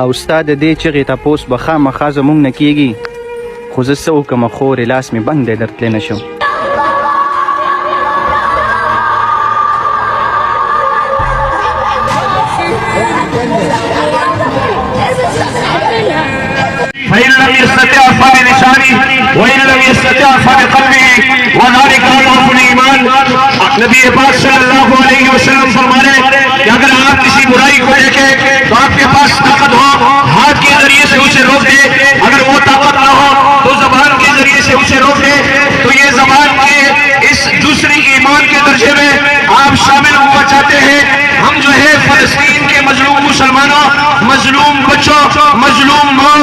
او ستا د دې چغې تپوس به خامخا زموږ نه کېږي، خو زه څه وکړمه خورې لاس مې بند دی درتلی نه شم. فإن لم يستطع فبلسانه وإن لم يستطع فبقلبه وذلك أضعف الإيمان. نبی پاک صلی اللہ علیہ وسلم فرمانے کہ اگر آپ کسی برائی کو دیکھیں تو آپ کے پاس طاقت ہو ہاتھ کے ذریعے سے اسے روک دے، اگر وہ طاقت نہ ہو تو زبان کے ذریعے سے اسے روک دے. تو یہ زبان کے اس دوسری ایمان کے درجے میں آپ شامل ہونا چاہتے ہیں. ہم جو ہے فلسطین کے مظلوم مسلمانوں، مظلوم بچوں، مظلوم ماں،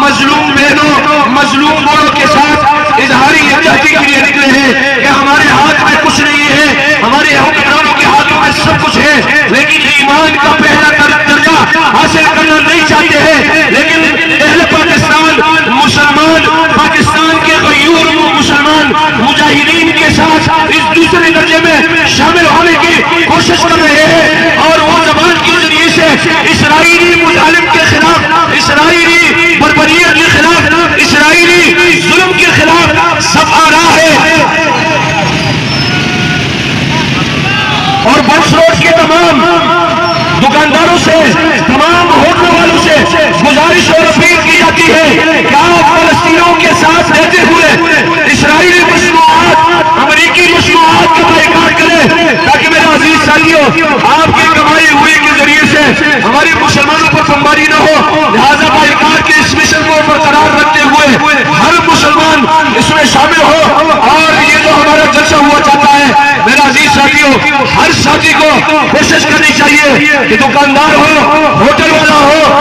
مظلوم بہنوں، مظلوم بڑوں کے ساتھ اظہاری یکجہتی کے لیے نکلے ہیں کہ ہمارے ہاتھ میں کچھ نہیں ہے، ہمارے حکمرانوں کے ہاتھوں میں سب کچھ ہے، لیکن ایمان کا پہلا درجہ حاصل کرنا نہیں چاہتے ہیں. لیکن اہل پاکستان مسلمان، پاکستان کے غیور مسلمان مجاہدین کے ساتھ اس دوسرے درجے میں شامل ہونے کی کوشش کر رہے ہیں، اور وہ زبان کے ذریعے سے اسرائیلی مظالم کے خلاف، اسرائیلی بربریت کے خلاف، اسرائیلی ظلم کے خلاف سب آ رہا ہے. اور بس روڈ کے تمام دکانداروں سے، تمام ہوٹل والوں سے گزارش اور اپیل کی جاتی ہے کہ آپ فلسطینیوں کے ساتھ رہتے ہوئے اسرائیلی مصنوعات، امریکی مصنوعات کا بائیکاٹ کریں، تاکہ میرے عزیز ساتھیوں آپ کی کمائی ہوئی کے ذریعے سے ہمارے مسلمانوں پر بمباری نہ ہو. لہذا بائیکاٹ کے اس مشن کو برقرار رکھتے ہوئے ہر مسلمان اس میں شامل ہو. اور یہ جو ہمارا جلسہ ہوا چاہتا ہے میرے عزیز ساتھیوں، ہر ساتھی کو کوشش کرنی چاہیے کہ دکاندار ہو، ہوٹل والا ہو،